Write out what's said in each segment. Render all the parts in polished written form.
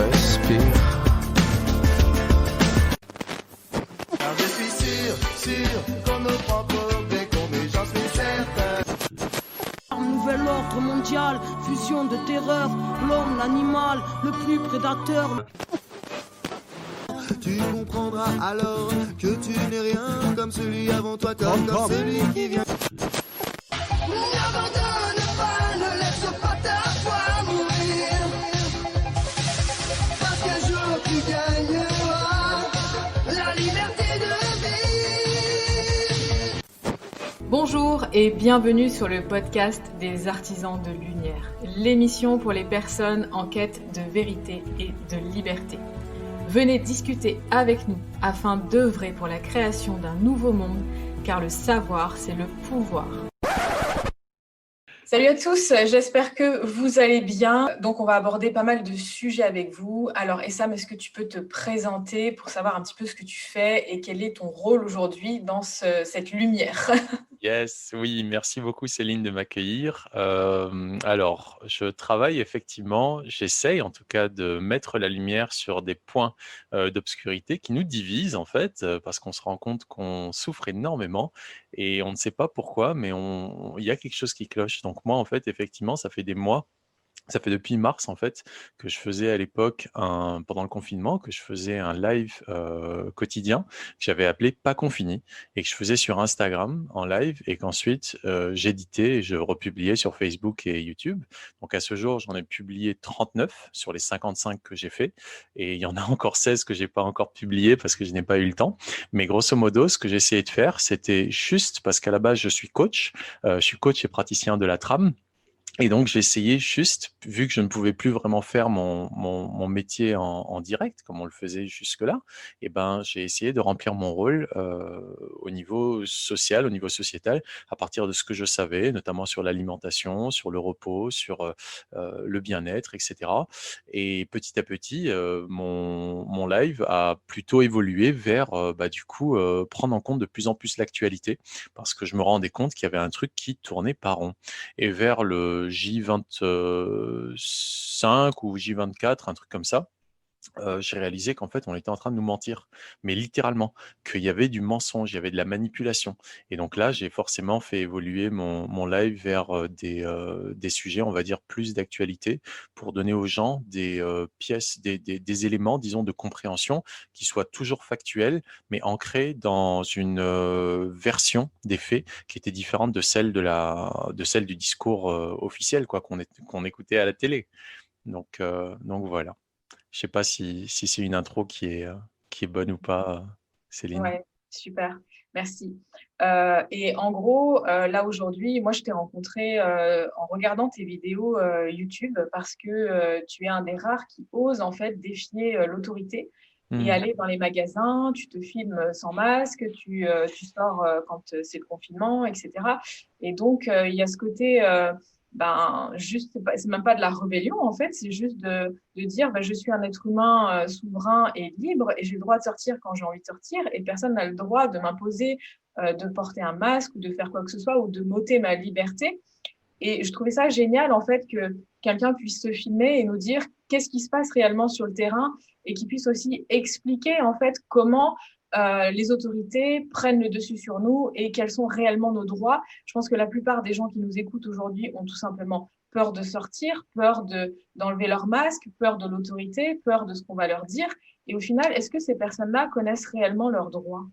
respire. Car je suis sûr qu'on ne prend pas bien qu'on est, j'en suis certain. Nouvel ordre mondial, fusion de terreur, l'homme, l'animal, le plus prédateur. Tu comprendras alors que tu n'es rien comme celui avant toi, comme celui qui vient. N'abandonne pas, ne laisse pas ta foi mourir. Parce qu'un jour tu gagneras la liberté de vivre. Bonjour et bienvenue sur le podcast des Artisans de Lumière, l'émission pour les personnes en quête de vérité et de liberté. Venez discuter avec nous afin d'œuvrer pour la création d'un nouveau monde, car le savoir, c'est le pouvoir. Salut à tous, j'espère que vous allez bien. Donc on va aborder pas mal de sujets avec vous. Alors Essam, est-ce que tu peux te présenter pour savoir un petit peu ce que tu fais et quel est ton rôle aujourd'hui dans cette lumière? Yes, oui, merci beaucoup Céline de m'accueillir. Alors, je travaille effectivement, j'essaye en tout cas de mettre la lumière sur des points d'obscurité qui nous divisent en fait, parce qu'on se rend compte qu'on souffre énormément et on ne sait pas pourquoi, mais il y a quelque chose qui cloche. Donc moi, en fait, effectivement, ça fait des mois. Ça fait depuis mars en fait que je faisais à l'époque pendant le confinement, que je faisais un live, quotidien que j'avais appelé Pas Confiné et que je faisais sur Instagram en live et qu'ensuite, j'éditais et je republiais sur Facebook et YouTube. Donc à ce jour, j'en ai publié 39 sur les 55 que j'ai fait et il y en a encore 16 que j'ai pas encore publiés parce que je n'ai pas eu le temps. Mais grosso modo, ce que j'essayais de faire, c'était juste parce qu'à la base, je suis coach et praticien de la trame. Et donc, j'ai essayé juste, vu que je ne pouvais plus vraiment faire mon métier en direct, comme on le faisait jusque-là, et ben, j'ai essayé de remplir mon rôle au niveau social, au niveau sociétal, à partir de ce que je savais, notamment sur l'alimentation, sur le repos, sur le bien-être, etc. Et petit à petit, mon live a plutôt évolué vers, du coup, prendre en compte de plus en plus l'actualité, parce que je me rendais compte qu'il y avait un truc qui tournait pas rond. Et vers le J25 ou J24, un truc comme ça, j'ai réalisé qu'en fait, on était en train de nous mentir, mais littéralement, qu'il y avait du mensonge, il y avait de la manipulation. Et donc là, j'ai forcément fait évoluer mon live vers des sujets, on va dire, plus d'actualité, pour donner aux gens des pièces, des éléments, disons, de compréhension qui soient toujours factuels, mais ancrés dans une version des faits qui était différente de celle du discours officiel, quoi, qu'on écoutait à la télé. Donc voilà. Je sais pas si c'est une intro qui est bonne ou pas, Céline. Ouais, super, merci. Et en gros, là aujourd'hui, moi je t'ai rencontré en regardant tes vidéos YouTube parce que tu es un des rares qui ose en fait défier l'autorité et Mmh. aller dans les magasins, tu te filmes sans masque, tu sors quand c'est le confinement, etc. Et donc il y a ce côté, juste, c'est même pas de la rébellion en fait, c'est juste de dire je suis un être humain souverain et libre et j'ai le droit de sortir quand j'ai envie de sortir et personne n'a le droit de m'imposer de porter un masque ou de faire quoi que ce soit ou de m'ôter ma liberté. Et je trouvais ça génial en fait que quelqu'un puisse se filmer et nous dire qu'est-ce qui se passe réellement sur le terrain et qu'il puisse aussi expliquer en fait comment les autorités prennent le dessus sur nous et quels sont réellement nos droits. Je pense que la plupart des gens qui nous écoutent aujourd'hui ont tout simplement peur de sortir, peur d'enlever leur masque, peur de l'autorité, peur de ce qu'on va leur dire. Et au final, est-ce que ces personnes-là connaissent réellement leurs droits?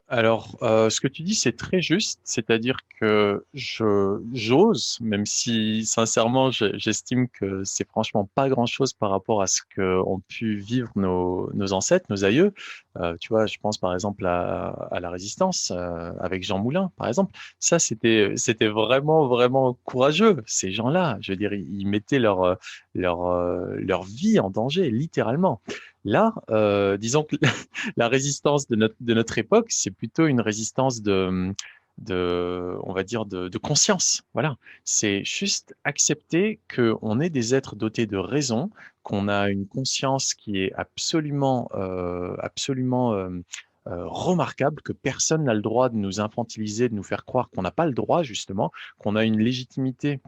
Alors, ce que tu dis, c'est très juste, c'est-à-dire que j'ose, même si sincèrement, j'estime que c'est franchement pas grand-chose par rapport à ce qu'ont pu vivre nos ancêtres, nos aïeux. Tu vois, je pense par exemple à la Résistance, avec Jean Moulin, par exemple. Ça, c'était vraiment, vraiment courageux, ces gens-là. Je veux dire, ils mettaient leur vie en danger, littéralement. Là, disons que la résistance de notre époque, c'est plutôt une résistance on va dire, de conscience. Voilà. C'est juste accepter qu'on est des êtres dotés de raison, qu'on a une conscience qui est absolument remarquable, que personne n'a le droit de nous infantiliser, de nous faire croire qu'on n'a pas le droit, justement, qu'on a une légitimité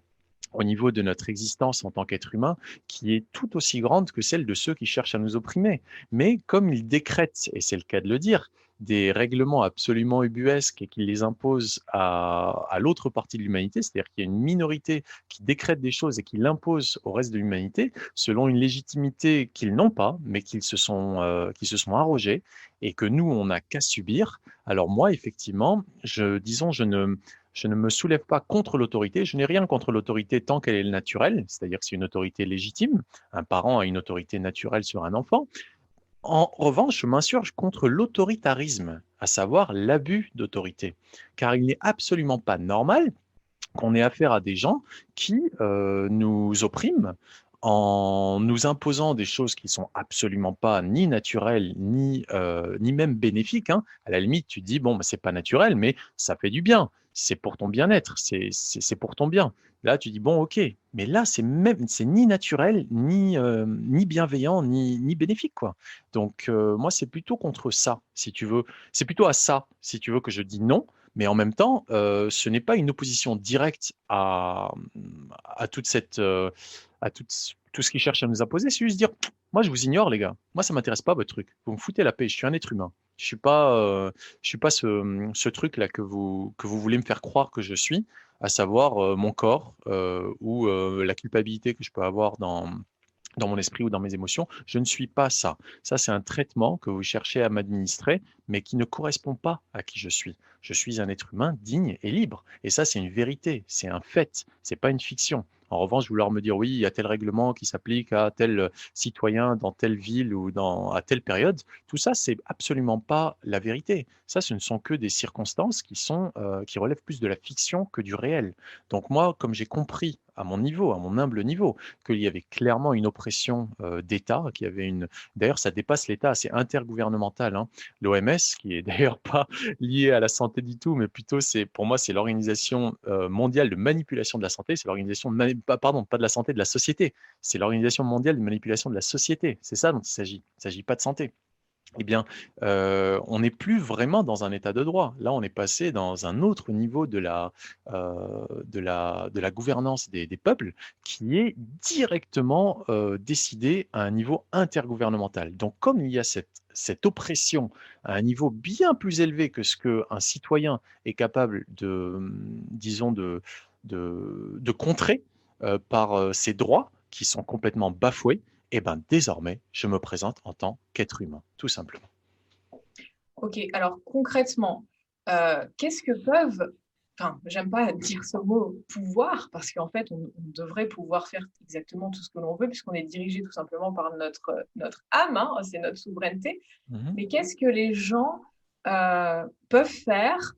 au niveau de notre existence en tant qu'être humain, qui est tout aussi grande que celle de ceux qui cherchent à nous opprimer. Mais comme ils décrètent, et c'est le cas de le dire, des règlements absolument ubuesques et qu'ils les imposent à l'autre partie de l'humanité, c'est-à-dire qu'il y a une minorité qui décrète des choses et qui l'impose au reste de l'humanité, selon une légitimité qu'ils n'ont pas, mais qu'ils se sont arrogés, et que nous, on n'a qu'à subir. Alors moi, effectivement, je ne me soulève pas contre l'autorité, je n'ai rien contre l'autorité tant qu'elle est naturelle, c'est-à-dire que c'est une autorité légitime. Un parent a une autorité naturelle sur un enfant. En revanche, je m'insurge contre l'autoritarisme, à savoir l'abus d'autorité, car il n'est absolument pas normal qu'on ait affaire à des gens qui nous oppriment en nous imposant des choses qui sont absolument pas ni naturelles ni même bénéfiques, hein. À la limite, tu te dis bon, bah, c'est pas naturel, mais ça fait du bien. C'est pour ton bien-être, c'est pour ton bien. Là, tu dis bon, ok, mais là, c'est ni naturel, ni bienveillant, ni bénéfique, quoi. Donc, moi, c'est plutôt contre ça, si tu veux. C'est plutôt à ça, si tu veux, que je dis non. Mais en même temps, ce n'est pas une opposition directe à toute cette, tout ce qu'ils cherchent à nous imposer. C'est juste dire, moi, je vous ignore, les gars. Moi, ça m'intéresse pas votre truc. Vous me foutez la paix. Je suis un être humain. Je suis pas ce truc-là que vous voulez me faire croire que je suis, à savoir mon corps ou la culpabilité que je peux avoir dans mon esprit ou dans mes émotions. Je ne suis pas ça. Ça, c'est un traitement que vous cherchez à m'administrer, mais qui ne correspond pas à qui je suis. Je suis un être humain digne et libre. Et ça, c'est une vérité, c'est un fait, c'est pas une fiction. En revanche, vouloir me dire oui, il y a tel règlement qui s'applique à tel citoyen dans telle ville ou à telle période, tout ça, c'est absolument pas la vérité. Ça, ce ne sont que des circonstances qui relèvent plus de la fiction que du réel. Donc moi, comme j'ai compris à mon niveau, à mon humble niveau, qu'il y avait clairement une oppression d'État, qu'il y avait d'ailleurs, ça dépasse l'État, c'est intergouvernemental, hein. L'OMS, qui est d'ailleurs pas liée à la santé du tout, mais plutôt, pour moi, c'est l'Organisation mondiale de manipulation de la santé, c'est l'organisation, pardon, pas de la santé, de la société, c'est l'Organisation mondiale de manipulation de la société, c'est ça dont il s'agit pas de santé. Eh bien, on n'est plus vraiment dans un état de droit. Là, on est passé dans un autre niveau de la gouvernance des peuples qui est directement décidé à un niveau intergouvernemental. Donc, comme il y a cette oppression à un niveau bien plus élevé que ce qu'un citoyen est capable disons, de contrer par ses droits qui sont complètement bafoués, eh ben, désormais, je me présente en tant qu'être humain, tout simplement. Ok, alors concrètement, qu'est-ce que peuvent, enfin, j'aime pas dire ce mot pouvoir, parce qu'en fait, on devrait pouvoir faire exactement tout ce que l'on veut, puisqu'on est dirigé tout simplement par notre âme, hein, c'est notre souveraineté. Mais qu'est-ce que les gens peuvent faire?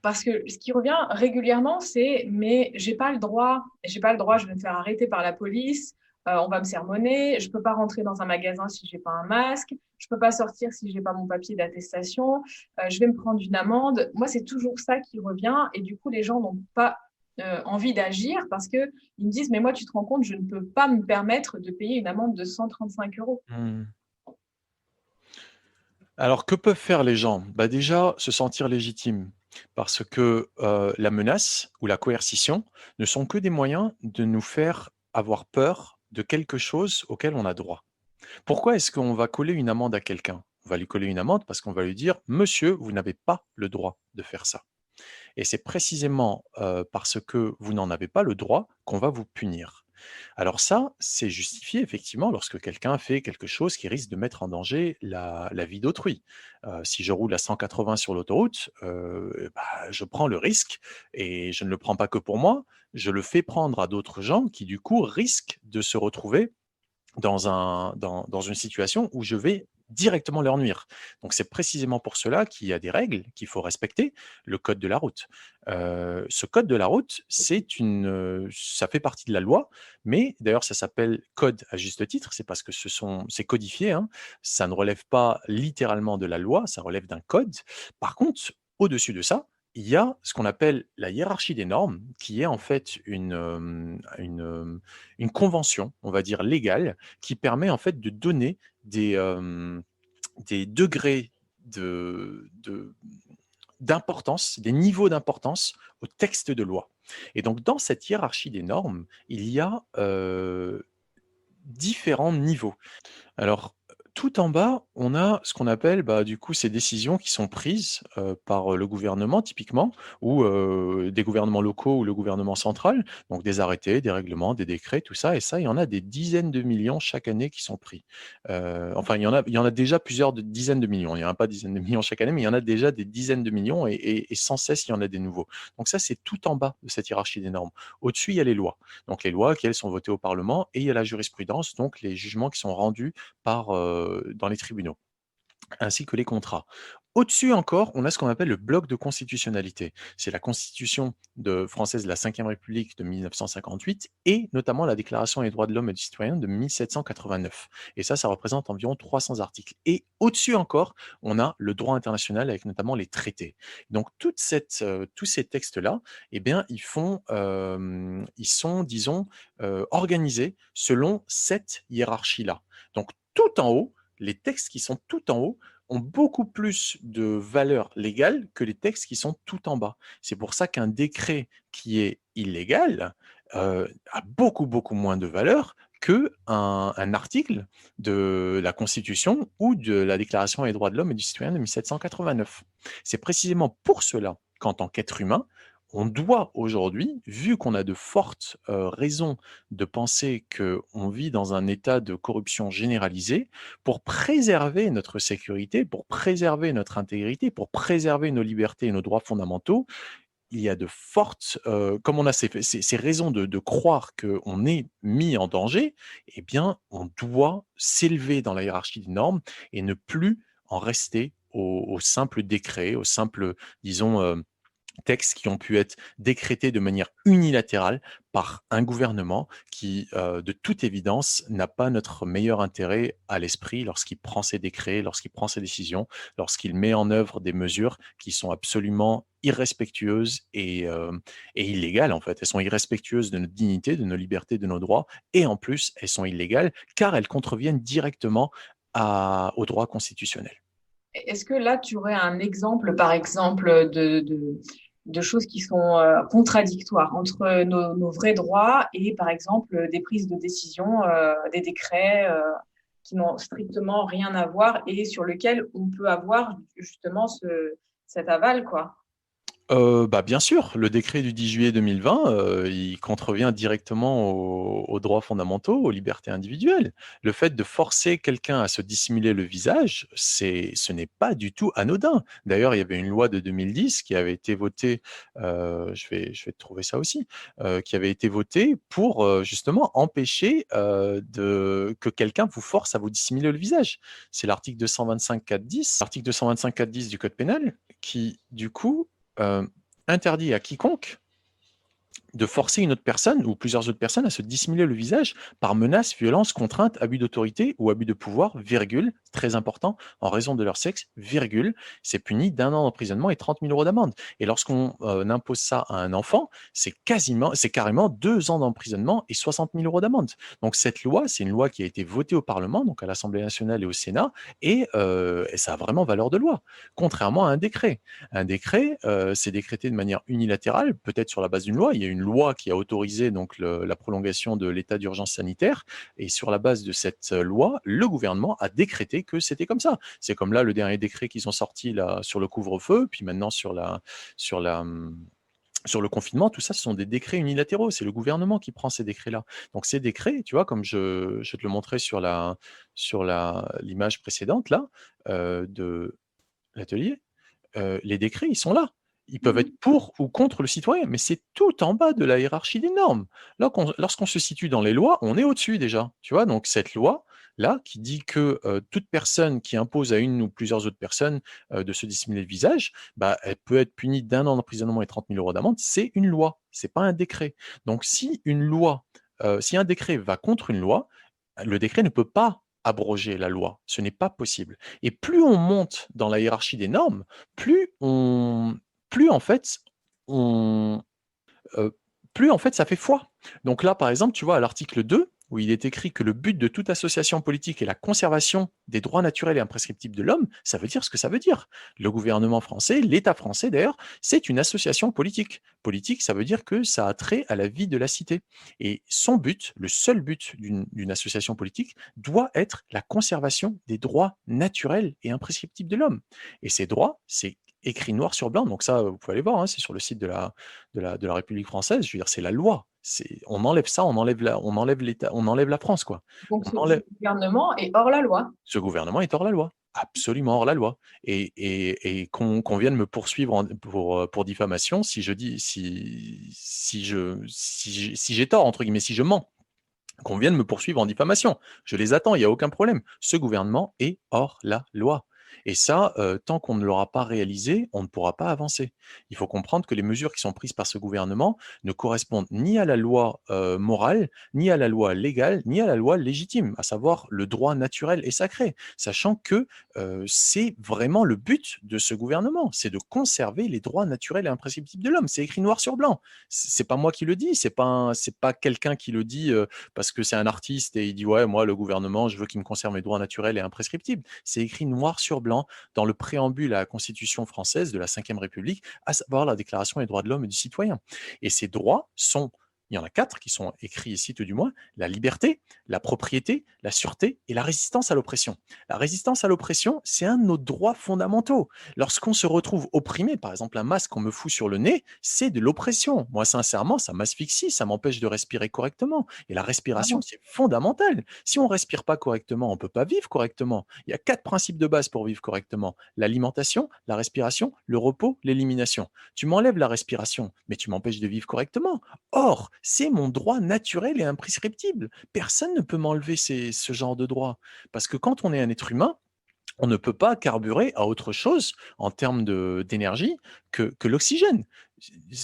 Parce que ce qui revient régulièrement, c'est mais j'ai pas le droit, je vais me faire arrêter par la police, on va me sermonner, je peux pas rentrer dans un magasin si j'ai pas un masque, je peux pas sortir si j'ai pas mon papier d'attestation, je vais me prendre une amende. Moi, c'est toujours ça qui revient, et du coup, les gens n'ont pas envie d'agir parce que ils me disent mais moi, tu te rends compte, je ne peux pas me permettre de payer une amende de 135 €. Alors, que peuvent faire les gens? Bah déjà, se sentir légitime, parce que la menace ou la coercition ne sont que des moyens de nous faire avoir peur de quelque chose auquel on a droit. Pourquoi est-ce qu'on va coller une amende à quelqu'un? On va lui coller une amende parce qu'on va lui dire: «Monsieur, vous n'avez pas le droit de faire ça». Et c'est précisément parce que vous n'en avez pas le droit qu'on va vous punir. Alors ça, c'est justifié effectivement lorsque quelqu'un fait quelque chose qui risque de mettre en danger la vie d'autrui. Si je roule à 180 sur l'autoroute, bah, je prends le risque, et je ne le prends pas que pour moi, je le fais prendre à d'autres gens qui du coup risquent de se retrouver dans une situation où je vais directement leur nuire. Donc c'est précisément pour cela qu'il y a des règles qu'il faut respecter, le code de la route. Ce code de la route, ça fait partie de la loi, mais d'ailleurs ça s'appelle code à juste titre, c'est parce que c'est codifié, hein. Ça ne relève pas littéralement de la loi, ça relève d'un code. Par contre, au-dessus de ça, il y a ce qu'on appelle la hiérarchie des normes, qui est en fait une convention, on va dire légale, qui permet en fait de donner des degrés d'importance, des niveaux d'importance au texte de loi. Et donc, dans cette hiérarchie des normes, il y a différents niveaux. Alors, tout en bas, on a ce qu'on appelle, du coup, ces décisions qui sont prises par le gouvernement, typiquement, ou des gouvernements locaux ou le gouvernement central, donc des arrêtés, des règlements, des décrets, tout ça. Et ça, il y en a des dizaines de millions chaque année qui sont pris. Enfin, il y en a déjà plusieurs dizaines de millions. Il n'y en a pas dizaines de millions chaque année, mais il y en a déjà des dizaines de millions et sans cesse, il y en a des nouveaux. Donc ça, c'est tout en bas de cette hiérarchie des normes. Au-dessus, il y a les lois. Donc les lois, elles sont votées au Parlement, et il y a la jurisprudence, donc les jugements qui sont rendus dans les tribunaux, ainsi que les contrats. Au-dessus encore, on a ce qu'on appelle le bloc de constitutionnalité. C'est la Constitution française de la Ve République de 1958 et notamment la Déclaration des droits de l'homme et du citoyen de 1789. Et ça représente environ 300 articles. Et au-dessus encore, on a le droit international avec notamment les traités. Donc tous ces textes-là, eh bien, ils sont, disons, organisés selon cette hiérarchie-là. Donc tout en haut, les textes qui sont tout en haut ont beaucoup plus de valeur légale que les textes qui sont tout en bas. C'est pour ça qu'un décret qui est illégal a beaucoup, beaucoup moins de valeur qu'un article de la Constitution ou de la Déclaration des droits de l'homme et du citoyen de 1789. C'est précisément pour cela qu'en tant qu'être humain, on doit aujourd'hui, vu qu'on a de fortes raisons de penser qu'on vit dans un état de corruption généralisée, pour préserver notre sécurité, pour préserver notre intégrité, pour préserver nos libertés et nos droits fondamentaux, il y a de fortes, comme on a ces raisons de croire qu'on est mis en danger, eh bien, on doit s'élever dans la hiérarchie des normes et ne plus en rester au simple décret, au simple, disons, textes qui ont pu être décrétés de manière unilatérale par un gouvernement qui, de toute évidence, n'a pas notre meilleur intérêt à l'esprit lorsqu'il prend ses décrets, lorsqu'il prend ses décisions, lorsqu'il met en œuvre des mesures qui sont absolument irrespectueuses et illégales, en fait. Elles sont irrespectueuses de notre dignité, de nos libertés, de nos droits, et en plus, elles sont illégales car elles contreviennent directement au droit constitutionnel. Est-ce que là, tu aurais un exemple, par exemple, de choses qui sont contradictoires entre nos vrais droits et, par exemple, des prises de décision, des décrets qui n'ont strictement rien à voir et sur lesquels on peut avoir justement cet aval, quoi? Bien sûr, le décret du 10 juillet 2020, il contrevient directement aux droits fondamentaux, aux libertés individuelles. Le fait de forcer quelqu'un à se dissimuler le visage, ce n'est pas du tout anodin. D'ailleurs, il y avait une loi de 2010 qui avait été votée, je vais te trouver ça aussi, qui avait été votée pour justement empêcher que quelqu'un vous force à vous dissimuler le visage. C'est l'article 225.4.10 du Code pénal qui, du coup, interdit à quiconque de forcer une autre personne ou plusieurs autres personnes à se dissimuler le visage par menace, violence, contrainte, abus d'autorité ou abus de pouvoir, virgule, très important, en raison de leur sexe, virgule, c'est puni d'1 an d'emprisonnement et 30 000 € d'amende. Et lorsqu'on impose ça à un enfant, c'est carrément 2 ans d'emprisonnement et 60 000 € d'amende. Donc cette loi, c'est une loi qui a été votée au Parlement, donc à l'Assemblée nationale et au Sénat, et ça a vraiment valeur de loi, contrairement à un décret. Un décret, c'est décrété de manière unilatérale, peut-être sur la base d'une loi. Il y a une loi qui a autorisé donc la prolongation de l'état d'urgence sanitaire, et sur la base de cette loi, le gouvernement a décrété que c'était comme ça. C'est comme là le dernier décret qu'ils ont sorti là sur le couvre-feu, puis maintenant sur le confinement, tout ça, ce sont des décrets unilatéraux. C'est le gouvernement qui prend ces décrets-là. Donc ces décrets, tu vois, comme je te le montrais sur l'image précédente là de l'atelier, les décrets, ils sont là. Ils peuvent être pour ou contre le citoyen, mais c'est tout en bas de la hiérarchie des normes. Là, lorsqu'on se situe dans les lois, on est au-dessus déjà. Tu vois, donc cette loi-là qui dit que toute personne qui impose à une ou plusieurs autres personnes de se dissimuler le visage, elle peut être punie d'1 an d'emprisonnement et 30 000 € d'amende. C'est une loi, c'est pas un décret. Donc si un décret va contre une loi, le décret ne peut pas abroger la loi. Ce n'est pas possible. Et plus on monte dans la hiérarchie des normes, plus en fait ça fait foi. Donc là, par exemple, tu vois, à l'article 2 où il est écrit que le but de toute association politique est la conservation des droits naturels et imprescriptibles de l'homme, ça veut dire ce que ça veut dire. Le gouvernement français, l'État français d'ailleurs, c'est une association politique. Politique, ça veut dire que ça a trait à la vie de la cité. Et son but, le seul but d'une association politique, doit être la conservation des droits naturels et imprescriptibles de l'homme. Et ces droits, c'est écrit noir sur blanc, donc ça, vous pouvez aller voir, hein, c'est sur le site de la République française, je veux dire, c'est la loi. On enlève ça, on enlève l'État, on enlève la France, quoi. Donc, On enlève... ce gouvernement est hors la loi. Ce gouvernement est hors la loi, absolument hors la loi. Et qu'on vienne me poursuivre pour diffamation si je dis, si j'ai tort, entre guillemets, si je mens, qu'on vienne me poursuivre en diffamation. Je les attends, il n'y a aucun problème. Ce gouvernement est hors la loi. Et ça, tant qu'on ne l'aura pas réalisé, on ne pourra pas avancer. Il faut comprendre que les mesures qui sont prises par ce gouvernement ne correspondent ni à la loi morale, ni à la loi légale, ni à la loi légitime, à savoir le droit naturel et sacré, sachant que c'est vraiment le but de ce gouvernement, c'est de conserver les droits naturels et imprescriptibles de l'homme. C'est écrit noir sur blanc. C'est pas moi qui le dis, c'est pas quelqu'un qui le dit parce que c'est un artiste et il dit ouais, moi le gouvernement, je veux qu'il me conserve mes droits naturels et imprescriptibles. C'est écrit noir sur blanc dans le préambule à la Constitution française de la Ve République, à savoir la Déclaration des droits de l'homme et du citoyen. Et ces droits sont, il y en a 4 qui sont écrits ici tout du moins, la liberté, la propriété, la sûreté et la résistance à l'oppression. La résistance à l'oppression, c'est un de nos droits fondamentaux. Lorsqu'on se retrouve opprimé, par exemple un masque qu'on me fout sur le nez, c'est de l'oppression. Moi, sincèrement, ça m'asphyxie, ça m'empêche de respirer correctement. Et la respiration, c'est fondamental. Si on ne respire pas correctement, on ne peut pas vivre correctement. Il y a 4 principes de base pour vivre correctement. L'alimentation, la respiration, le repos, l'élimination. Tu m'enlèves la respiration, mais tu m'empêches de vivre correctement. Or, c'est mon droit naturel et imprescriptible. Personne ne peut m'enlever ce genre de droit. Parce que quand on est un être humain, on ne peut pas carburer à autre chose en termes d'énergie que l'oxygène.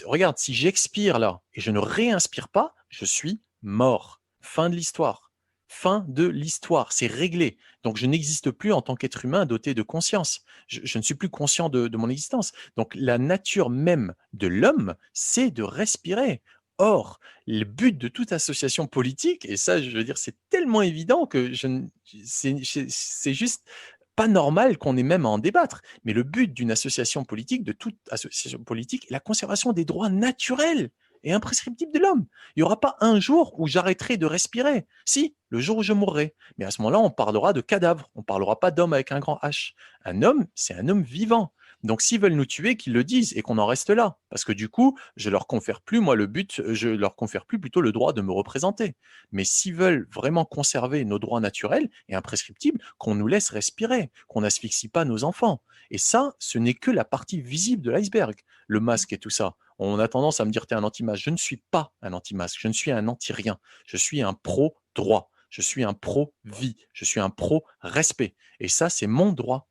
Regarde, si j'expire là et je ne réinspire pas, je suis mort. Fin de l'histoire. Fin de l'histoire, c'est réglé. Donc, je n'existe plus en tant qu'être humain doté de conscience. Je ne suis plus conscient de mon existence. Donc, la nature même de l'homme, c'est de respirer. Or, le but de toute association politique, et ça, je veux dire, c'est tellement évident que c'est juste pas normal qu'on ait même à en débattre. Mais le but d'une association politique, de toute association politique, est la conservation des droits naturels et imprescriptibles de l'homme. Il n'y aura pas un jour où j'arrêterai de respirer. Si, le jour où je mourrai. Mais à ce moment-là, on parlera de cadavre. On ne parlera pas d'homme avec un grand H. Un homme, c'est un homme vivant. Donc, s'ils veulent nous tuer, qu'ils le disent et qu'on en reste là. Parce que du coup, je leur confère plus, moi, je leur confère plus plutôt le droit de me représenter. Mais s'ils veulent vraiment conserver nos droits naturels et imprescriptibles, qu'on nous laisse respirer, qu'on n'asphyxie pas nos enfants. Et ça, ce n'est que la partie visible de l'iceberg, le masque et tout ça. On a tendance à me dire, t'es un anti-masque. Je ne suis pas un anti-masque, je ne suis un anti-rien. Je suis un pro-droit, je suis un pro-vie, je suis un pro-respect. Et ça, c'est mon droit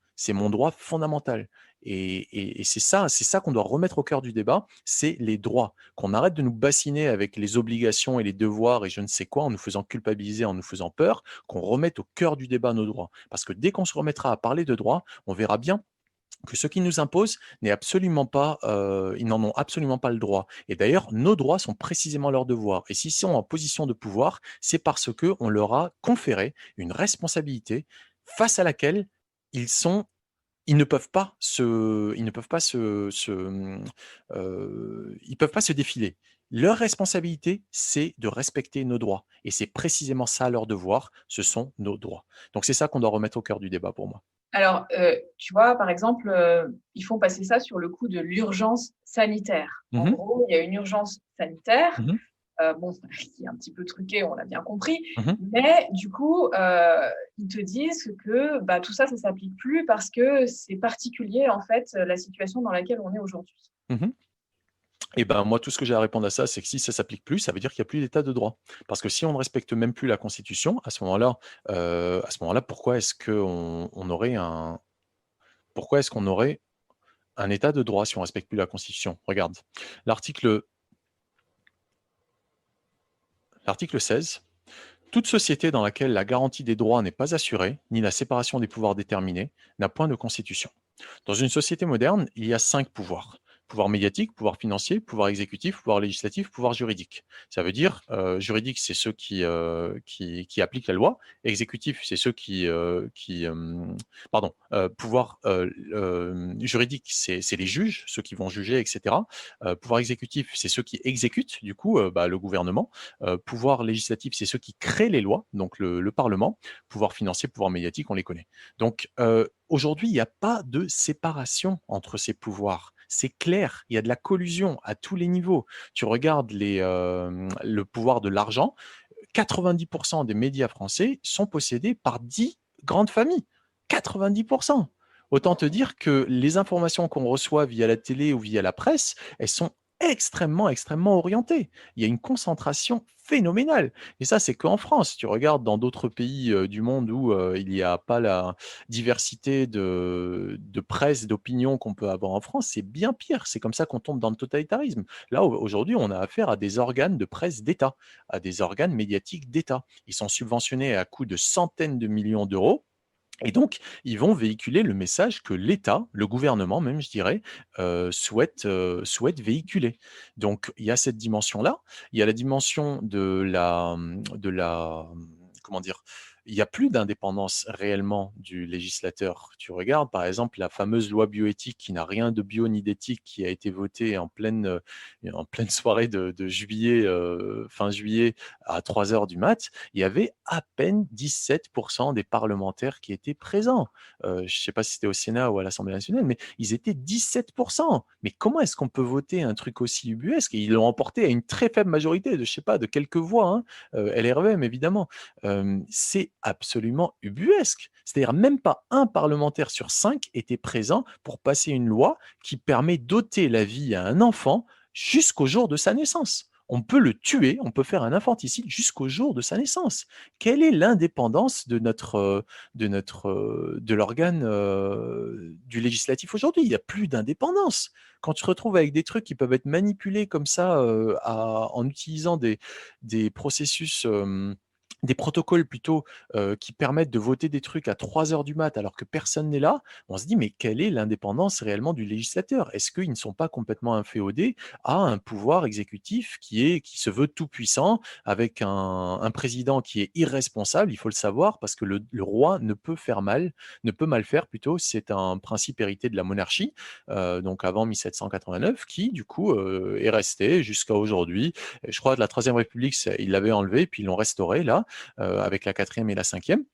fondamental. Et c'est ça qu'on doit remettre au cœur du débat, c'est les droits. Qu'on arrête de nous bassiner avec les obligations et les devoirs et je ne sais quoi, en nous faisant culpabiliser, en nous faisant peur, qu'on remette au cœur du débat nos droits. Parce que dès qu'on se remettra à parler de droits, on verra bien que ce qu'ils nous imposent n'est absolument pas, ils n'en ont absolument pas le droit. Et d'ailleurs, nos droits sont précisément leurs devoirs. Et s'ils sont en position de pouvoir, c'est parce qu'on leur a conféré une responsabilité face à laquelle ils ne peuvent pas se défiler. Leur responsabilité, c'est de respecter nos droits. Et c'est précisément ça leur devoir, ce sont nos droits. Donc c'est ça qu'on doit remettre au cœur du débat pour moi. Alors, tu vois, par exemple, ils font passer ça sur le coup de l'urgence sanitaire. En gros, il y a une urgence sanitaire, bon, qui est un petit peu truquée, on l'a bien compris, mais du coup, ils te disent que bah, tout ça, ça s'applique plus parce que c'est particulier, en fait, la situation dans laquelle on est aujourd'hui. Et ben moi, tout ce que j'ai à répondre à ça, c'est que si ça s'applique plus, ça veut dire qu'il n'y a plus d'état de droit. Parce que si on ne respecte même plus la Constitution, à ce moment-là, pourquoi est-ce qu'on aurait un état de droit si on ne respecte plus la Constitution? Regarde, l'article 16. Toute société dans laquelle la garantie des droits n'est pas assurée, ni la séparation des pouvoirs déterminée, n'a point de constitution. Dans une société moderne, il y a 5 pouvoirs. Pouvoir médiatique, pouvoir financier, pouvoir exécutif, pouvoir législatif, pouvoir juridique. Ça veut dire, juridique, c'est ceux qui appliquent la loi. Exécutif, c'est ceux pardon, pouvoir juridique, c'est les juges, ceux qui vont juger, etc. Pouvoir exécutif, c'est ceux qui exécutent, du coup, le gouvernement. Pouvoir législatif, c'est ceux qui créent les lois, donc le Parlement. Pouvoir financier, pouvoir médiatique, on les connaît. Donc, aujourd'hui, il n'y a pas de séparation entre ces pouvoirs. C'est clair, il y a de la collusion à tous les niveaux. Tu regardes le pouvoir de l'argent, 90% des médias français sont possédés par 10 grandes familles. 90%. Autant te dire que les informations qu'on reçoit via la télé ou via la presse, elles sont extrêmement, extrêmement orientées. Il y a une concentration phénoménale. Et ça, c'est qu'en France. Tu regardes dans d'autres pays du monde où il n'y a pas la diversité de presse, d'opinion qu'on peut avoir en France, c'est bien pire. C'est comme ça qu'on tombe dans le totalitarisme. Là, aujourd'hui, on a affaire à des organes de presse d'État, à des organes médiatiques d'État. Ils sont subventionnés à coût de centaines de millions d'euros. Et donc, ils vont véhiculer le message que l'État, le gouvernement même, je dirais, souhaite véhiculer. Donc, il y a cette dimension-là. Il y a la dimension comment dire, il n'y a plus d'indépendance réellement du législateur. Tu regardes, par exemple, la fameuse loi bioéthique qui n'a rien de bio ni d'éthique, qui a été votée en pleine soirée de juillet, fin juillet, à 3 heures du mat'. Il y avait à peine 17% des parlementaires qui étaient présents. Je ne sais pas si c'était au Sénat ou à l'Assemblée nationale, mais ils étaient 17%. Mais comment est-ce qu'on peut voter un truc aussi ubuesque? Et ils l'ont emporté à une très faible majorité, je ne sais pas, de quelques voix, hein, LREM évidemment. C'est absolument ubuesque. C'est-à-dire même pas un parlementaire sur 5 était présent pour passer une loi qui permet d'ôter la vie à un enfant jusqu'au jour de sa naissance. On peut le tuer, on peut faire un infanticide jusqu'au jour de sa naissance. Quelle est l'indépendance de l'organe du législatif aujourd'hui? Il n'y a plus d'indépendance. Quand tu te retrouves avec des trucs qui peuvent être manipulés comme ça en utilisant des processus des protocoles plutôt qui permettent de voter des trucs à 3 heures du mat alors que personne n'est là, on se dit mais quelle est l'indépendance réellement du législateur? Est-ce qu'ils ne sont pas complètement inféodés à un pouvoir exécutif qui se veut tout puissant avec un président qui est irresponsable, il faut le savoir, parce que le roi ne peut mal faire plutôt, c'est un principe hérité de la monarchie, donc avant 1789, qui du coup est resté jusqu'à aujourd'hui. Je crois que la Troisième République, ils l'avaient enlevé, puis ils l'ont restauré là, avec la 4e et la 5e.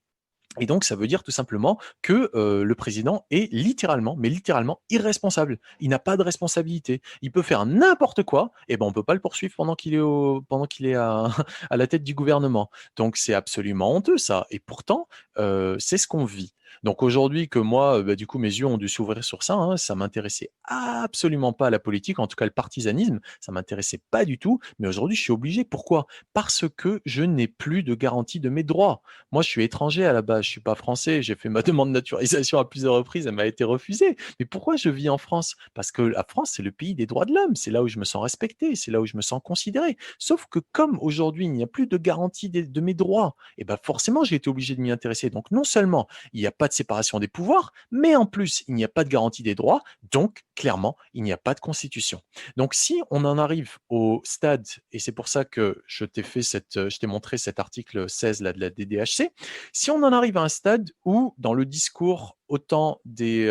Et donc, ça veut dire tout simplement que le président est littéralement, mais littéralement irresponsable. Il n'a pas de responsabilité. Il peut faire n'importe quoi, et ben on peut pas le poursuivre pendant qu'il est à la tête du gouvernement. Donc, c'est absolument honteux ça. Et pourtant, c'est ce qu'on vit. Donc aujourd'hui que moi, du coup, mes yeux ont dû s'ouvrir sur ça, hein, ça m'intéressait absolument pas à la politique, en tout cas le partisanisme, ça m'intéressait pas du tout. Mais aujourd'hui, je suis obligé. Pourquoi? Parce que je n'ai plus de garantie de mes droits. Moi, je suis étranger à la base, je suis pas français. J'ai fait ma demande de naturalisation à plusieurs reprises, elle m'a été refusée. Mais pourquoi je vis en France? Parce que la France, c'est le pays des droits de l'homme. C'est là où je me sens respecté, c'est là où je me sens considéré. Sauf que comme aujourd'hui, il n'y a plus de garantie de mes droits, et ben forcément, j'ai été obligé de m'y intéresser. Donc non seulement il n'y a pas de séparation des pouvoirs, mais en plus, il n'y a pas de garantie des droits. Donc clairement, il n'y a pas de constitution. Donc si on en arrive au stade, et c'est pour ça que je t'ai montré cet article 16 là, de la DDHC, si on en arrive à un stade où, dans le discours autant du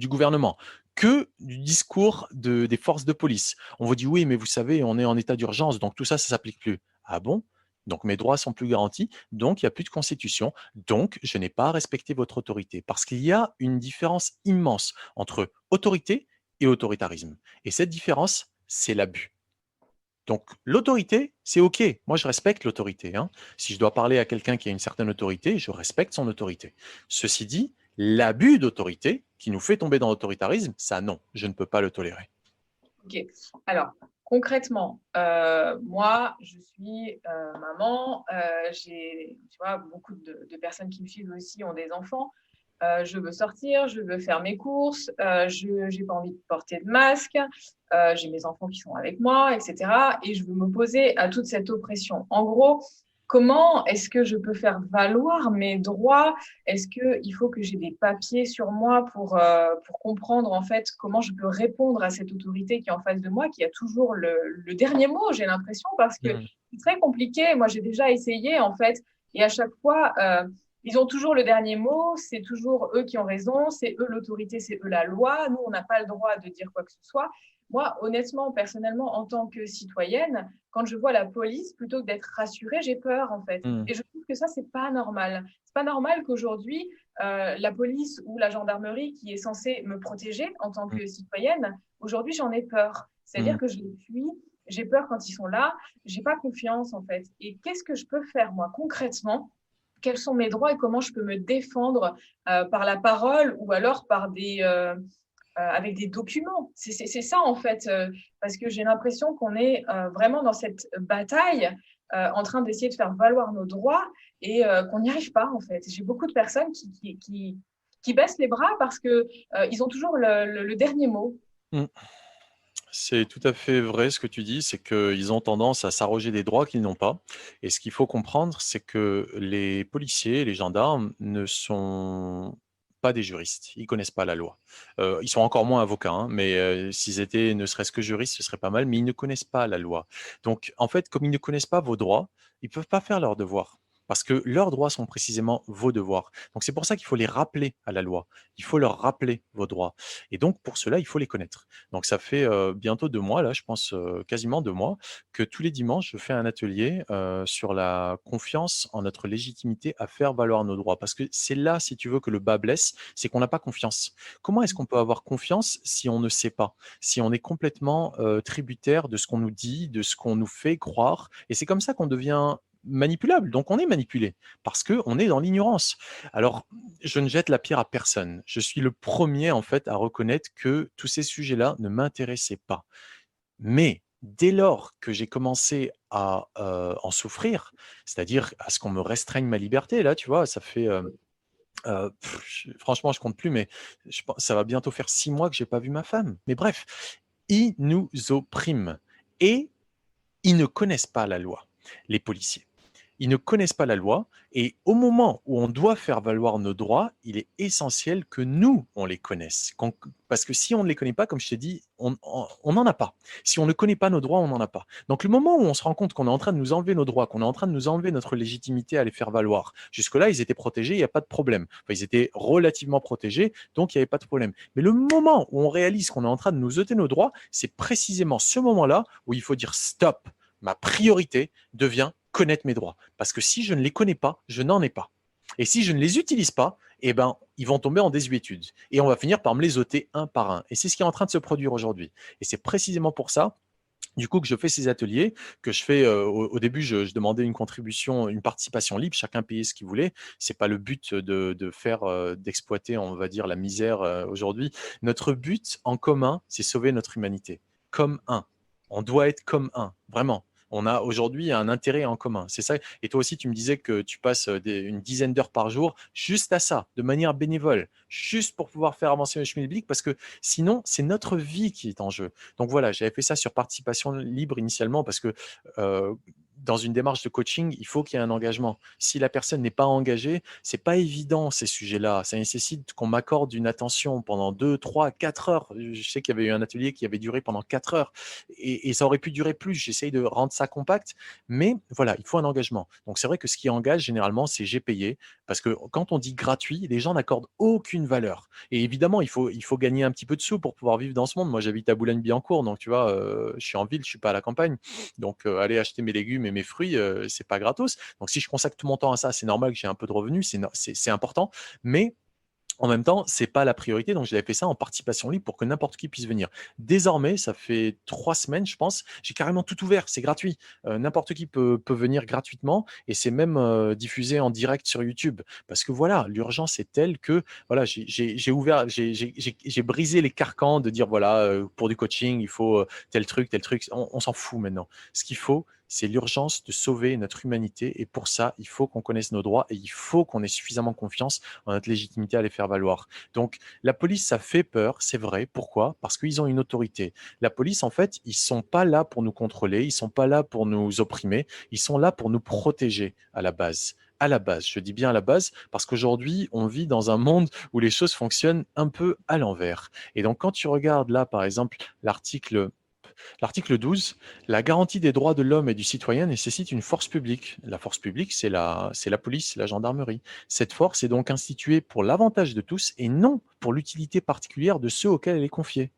gouvernement que du discours des forces de police, on vous dit oui, mais vous savez, on est en état d'urgence, donc tout ça, ça s'applique plus. Ah bon? Donc mes droits sont plus garantis, donc il n'y a plus de constitution, donc je n'ai pas à respecter votre autorité. Parce qu'il y a une différence immense entre autorité et autoritarisme. Et cette différence, c'est l'abus. Donc, l'autorité, c'est OK. Moi, je respecte l'autorité, hein. Si je dois parler à quelqu'un qui a une certaine autorité, je respecte son autorité. Ceci dit, l'abus d'autorité qui nous fait tomber dans l'autoritarisme, ça, non, je ne peux pas le tolérer. Ok. Alors, concrètement, moi, je suis maman. Tu vois, beaucoup de personnes qui me suivent aussi ont des enfants. Je veux sortir, je veux faire mes courses, je n'ai pas envie de porter de masque, j'ai mes enfants qui sont avec moi, etc. Et je veux m'opposer à toute cette oppression. En gros, comment est-ce que je peux faire valoir mes droits? Est-ce qu'il faut que j'ai des papiers sur moi pour comprendre en fait comment je peux répondre à cette autorité qui est en face de moi, qui a toujours le dernier mot, j'ai l'impression, parce que Mm. c'est très compliqué. Moi, j'ai déjà essayé en fait, et à chaque fois, ils ont toujours le dernier mot, c'est toujours eux qui ont raison, c'est eux l'autorité, c'est eux la loi. Nous, on n'a pas le droit de dire quoi que ce soit. Moi, honnêtement, personnellement, en tant que citoyenne, quand je vois la police, plutôt que d'être rassurée, j'ai peur, en fait. Mm. Et je trouve que ça, c'est pas normal. C'est pas normal qu'aujourd'hui, la police ou la gendarmerie, qui est censée me protéger en tant que citoyenne, aujourd'hui, j'en ai peur. C'est-à-dire Mm. que je les fuis, j'ai peur quand ils sont là, j'ai pas confiance, en fait. Et qu'est-ce que je peux faire, moi, concrètement? Quels sont mes droits et comment je peux me défendre par la parole ou alors par avec des documents. C'est ça, en fait, parce que j'ai l'impression qu'on est vraiment dans cette bataille en train d'essayer de faire valoir nos droits et qu'on n'y arrive pas, en fait. J'ai beaucoup de personnes qui baissent les bras parce que ils ont toujours le dernier mot. Mm. C'est tout à fait vrai ce que tu dis, c'est qu'ils ont tendance à s'arroger des droits qu'ils n'ont pas. Et ce qu'il faut comprendre, c'est que les policiers, les gendarmes ne sont pas des juristes. Ils connaissent pas la loi. Ils sont encore moins avocats, hein, mais s'ils étaient ne serait-ce que juristes, ce serait pas mal, mais ils ne connaissent pas la loi. Donc, en fait, comme ils ne connaissent pas vos droits, ils peuvent pas faire leurs devoirs. Parce que leurs droits sont précisément vos devoirs. Donc, c'est pour ça qu'il faut les rappeler à la loi. Il faut leur rappeler vos droits. Et donc, pour cela, il faut les connaître. Donc ça fait bientôt 2 mois, là, je pense quasiment 2 mois, que tous les dimanches, je fais un atelier sur la confiance en notre légitimité à faire valoir nos droits. Parce que c'est là, si tu veux, que le bas blesse, c'est qu'on n'a pas confiance. Comment est-ce qu'on peut avoir confiance si on ne sait pas, si on est complètement tributaire de ce qu'on nous dit, de ce qu'on nous fait croire? Et c'est comme ça qu'on devient manipulable. Donc on est manipulé parce qu'on est dans l'ignorance. Alors, je ne jette la pierre à personne. Je suis le premier, en fait, à reconnaître que tous ces sujets-là ne m'intéressaient pas. Mais dès lors que j'ai commencé à en souffrir, c'est-à-dire à ce qu'on me restreigne ma liberté, là, tu vois, ça fait, franchement, je compte plus, mais ça va bientôt faire 6 mois que j'ai pas vu ma femme. Mais bref, ils nous oppriment et ils ne connaissent pas la loi, les policiers. Ils ne connaissent pas la loi et au moment où on doit faire valoir nos droits, il est essentiel que nous, on les connaisse. Parce que si on ne les connaît pas, comme je t'ai dit, on n'en a pas. Si on ne connaît pas nos droits, on n'en a pas. Donc le moment où on se rend compte qu'on est en train de nous enlever nos droits, qu'on est en train de nous enlever notre légitimité à les faire valoir, jusque-là, ils étaient protégés, il n'y a pas de problème. Enfin, ils étaient relativement protégés, donc il n'y avait pas de problème. Mais le moment où on réalise qu'on est en train de nous ôter nos droits, c'est précisément ce moment-là où il faut dire stop. Ma priorité devient connaître mes droits. Parce que si je ne les connais pas, je n'en ai pas. Et si je ne les utilise pas, eh ben, ils vont tomber en désuétude. Et on va finir par me les ôter un par un. Et c'est ce qui est en train de se produire aujourd'hui. Et c'est précisément pour ça, du coup, que je fais ces ateliers, que je fais, au début, je demandais une contribution, une participation libre, chacun payait ce qu'il voulait. C'est pas le but de faire, d'exploiter, on va dire, la misère aujourd'hui. Notre but en commun, c'est sauver notre humanité. Comme un. On doit être comme un, vraiment. On a aujourd'hui un intérêt en commun. C'est ça. Et toi aussi, tu me disais que tu passes une dizaine d'heures par jour juste à ça, de manière bénévole, juste pour pouvoir faire avancer le chemin public, parce que sinon, c'est notre vie qui est en jeu. Donc voilà, j'avais fait ça sur participation libre initialement parce que dans une démarche de coaching, il faut qu'il y ait un engagement. Si la personne n'est pas engagée, c'est pas évident ces sujets-là. Ça nécessite qu'on m'accorde une attention pendant 2, 3, 4 heures. Je sais qu'il y avait eu un atelier qui avait duré pendant 4 heures et ça aurait pu durer plus. J'essaye de rendre ça compact, mais voilà, il faut un engagement. Donc c'est vrai que ce qui engage généralement, c'est j'ai payé, parce que quand on dit gratuit, les gens n'accordent aucune valeur. Et évidemment, il faut gagner un petit peu de sous pour pouvoir vivre dans ce monde. Moi, j'habite à Boulogne-Billancourt, donc tu vois, je suis en ville, je suis pas à la campagne. Donc aller acheter mes légumes et mes fruits, c'est pas gratos. Donc si je consacre tout mon temps à ça, c'est normal que j'ai un peu de revenus, c'est important. Mais en même temps, c'est pas la priorité, donc j'avais fait ça en participation libre pour que n'importe qui puisse venir. Désormais, ça fait 3 semaines, je pense, j'ai carrément tout ouvert, c'est gratuit. N'importe qui peut venir gratuitement et c'est même diffusé en direct sur YouTube. Parce que voilà, l'urgence est telle que voilà, j'ai ouvert, j'ai brisé les carcans de dire voilà, pour du coaching, il faut tel truc, tel truc. On s'en fout maintenant. Ce qu'il faut, c'est l'urgence de sauver notre humanité. Et pour ça, il faut qu'on connaisse nos droits et il faut qu'on ait suffisamment confiance en notre légitimité à les faire valoir. Donc, la police, ça fait peur, c'est vrai. Pourquoi? Parce qu'ils ont une autorité. La police, en fait, ils sont pas là pour nous contrôler, ils sont pas là pour nous opprimer, ils sont là pour nous protéger à la base. À la base, je dis bien à la base, parce qu'aujourd'hui, on vit dans un monde où les choses fonctionnent un peu à l'envers. Et donc, quand tu regardes là, par exemple, l'article 12, la garantie des droits de l'homme et du citoyen nécessite une force publique. La force publique, c'est la police, la gendarmerie. Cette force est donc instituée pour l'avantage de tous et non pour l'utilité particulière de ceux auxquels elle est confiée.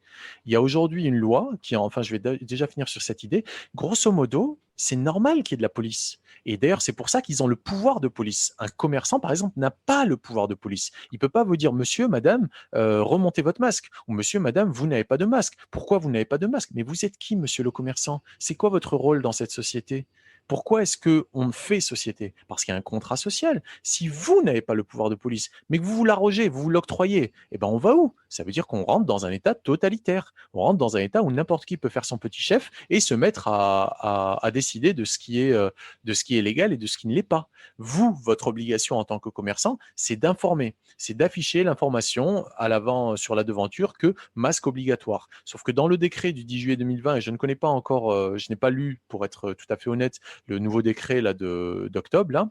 Il y a aujourd'hui une loi qui, enfin, je vais déjà finir sur cette idée. Grosso modo, c'est normal qu'il y ait de la police. Et d'ailleurs, c'est pour ça qu'ils ont le pouvoir de police. Un commerçant, par exemple, n'a pas le pouvoir de police. Il ne peut pas vous dire, monsieur, madame, remontez votre masque. Ou monsieur, madame, vous n'avez pas de masque. Pourquoi vous n'avez pas de masque? Mais vous êtes qui, monsieur le commerçant? C'est quoi votre rôle dans cette société? Pourquoi est-ce qu'on fait société? Parce qu'il y a un contrat social. Si vous n'avez pas le pouvoir de police, mais que vous vous l'arrogez, vous vous l'octroyez, eh ben on va où? Ça veut dire qu'on rentre dans un état totalitaire. On rentre dans un état où n'importe qui peut faire son petit chef et se mettre à décider de ce qui est légal et de ce qui ne l'est pas. Vous, votre obligation en tant que commerçant, c'est d'informer, c'est d'afficher l'information à l'avant sur la devanture que masque obligatoire. Sauf que dans le décret du 10 juillet 2020, et je ne connais pas encore, je n'ai pas lu, pour être tout à fait honnête, le nouveau décret là d'octobre, là,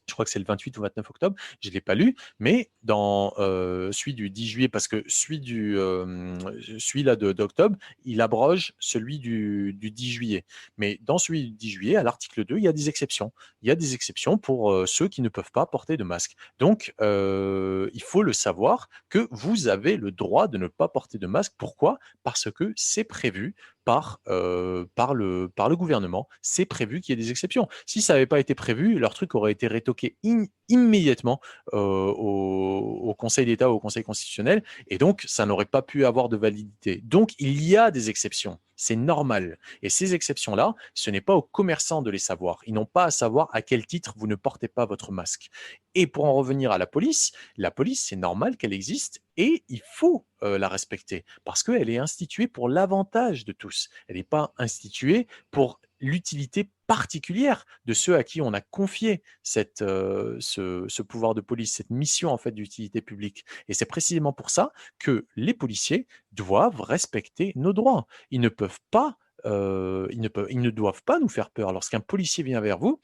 je crois que c'est le 28 ou 29 octobre, je ne l'ai pas lu, mais dans celui du 10 juillet, parce que celui là d'octobre, il abroge celui du 10 juillet. Mais dans celui du 10 juillet, à l'article 2, il y a des exceptions. Il y a des exceptions pour ceux qui ne peuvent pas porter de masque. Donc, il faut le savoir que vous avez le droit de ne pas porter de masque. Pourquoi? Parce que c'est prévu par le gouvernement. C'est prévu qu'il y ait des exceptions. Si ça n'avait pas été prévu, leur truc aurait été rétoqué immédiatement au Conseil d'État ou au Conseil constitutionnel, et donc ça n'aurait pas pu avoir de validité. Donc il y a des exceptions, c'est normal. Et ces exceptions-là, ce n'est pas aux commerçants de les savoir. Ils n'ont pas à savoir à quel titre vous ne portez pas votre masque. Et pour en revenir à la police, c'est normal qu'elle existe et il faut la respecter parce qu'elle est instituée pour l'avantage de tous. Elle n'est pas instituée pour l'utilité particulière de ceux à qui on a confié ce pouvoir de police, cette mission en fait d'utilité publique. Et c'est précisément pour ça que les policiers doivent respecter nos droits. Ils ne peuvent pas, ils ne doivent pas nous faire peur. Lorsqu'un policier vient vers vous,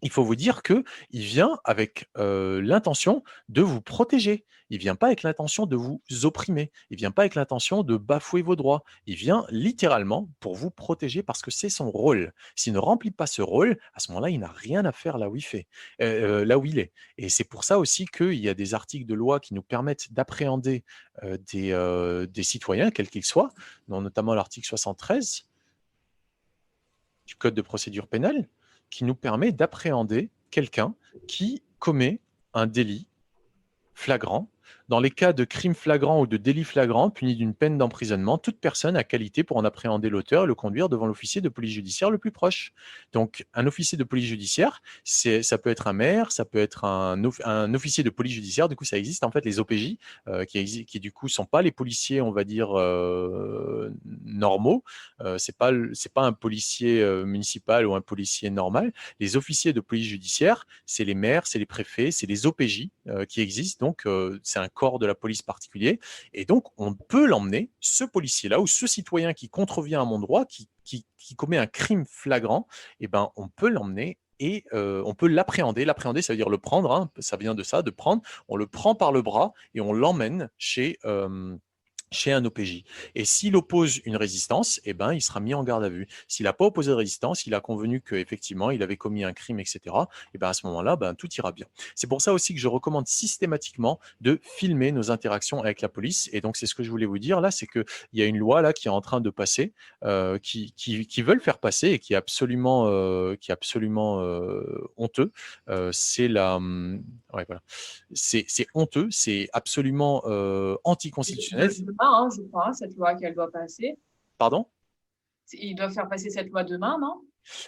il faut vous dire qu'il vient avec l'intention de vous protéger. Il ne vient pas avec l'intention de vous opprimer. Il ne vient pas avec l'intention de bafouer vos droits. Il vient littéralement pour vous protéger parce que c'est son rôle. S'il ne remplit pas ce rôle, à ce moment-là, il n'a rien à faire là où il est. Et c'est pour ça aussi qu'il y a des articles de loi qui nous permettent d'appréhender des citoyens, quels qu'ils soient, dont notamment l'article 73 du Code de procédure pénale, qui nous permet d'appréhender quelqu'un qui commet un délit flagrant. Dans les cas de crimes flagrants ou de délits flagrants punis d'une peine d'emprisonnement, toute personne a qualité pour en appréhender l'auteur et le conduire devant l'officier de police judiciaire le plus proche. Donc, un officier de police judiciaire, ça peut être un maire, ça peut être un officier de police judiciaire. Du coup, ça existe en fait les OPJ qui du coup sont pas les policiers, on va dire normaux. C'est pas un policier municipal ou un policier normal. Les officiers de police judiciaire, c'est les maires, c'est les préfets, c'est les OPJ qui existent. Donc, c'est un corps de la police particulier. Et donc, on peut l'emmener, ce policier-là, ou ce citoyen qui contrevient à mon droit, qui commet un crime flagrant, eh ben, on peut l'emmener et on peut l'appréhender. L'appréhender, ça veut dire le prendre, hein, ça vient de ça, de prendre. On le prend par le bras et on l'emmène chez un OPJ. Et s'il oppose une résistance, eh ben, il sera mis en garde à vue. S'il n'a pas opposé de résistance, il a convenu qu'effectivement, il avait commis un crime, etc., et ben, à ce moment-là, ben, tout ira bien. C'est pour ça aussi que je recommande systématiquement de filmer nos interactions avec la police. Et donc, c'est ce que je voulais vous dire là, c'est qu'il y a une loi là qui est en train de passer, qui veulent faire passer et qui est absolument honteux. C'est la... ouais, voilà. C'est honteux, c'est absolument anticonstitutionnel. Je crois, cette loi qu'elle doit passer. Pardon? Ils doivent faire passer cette loi demain, non?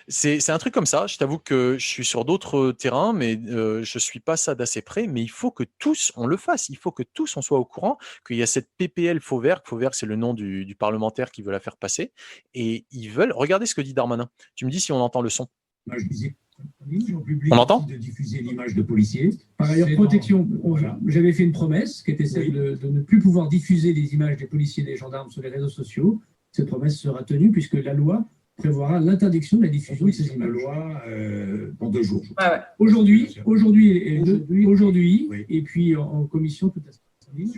C'est un truc comme ça. Je t'avoue que je suis sur d'autres terrains, mais je suis pas ça d'assez près. Mais il faut que tous on le fasse. Il faut que tous on soit au courant qu'il y a cette PPL Fauvergue. Fauvergue, c'est le nom du parlementaire qui veut la faire passer. Et ils veulent. Regardez ce que dit Darmanin. Tu me dis si on entend le son. On entend de diffuser l'image de policiers. Par ailleurs, protection. J'avais fait une promesse qui était celle de ne plus pouvoir diffuser les images des policiers et des gendarmes sur les réseaux sociaux. Cette promesse sera tenue puisque la loi prévoira l'interdiction de la diffusion de ces images. La loi dans 2 jours. Aujourd'hui, et puis en commission toute la semaine.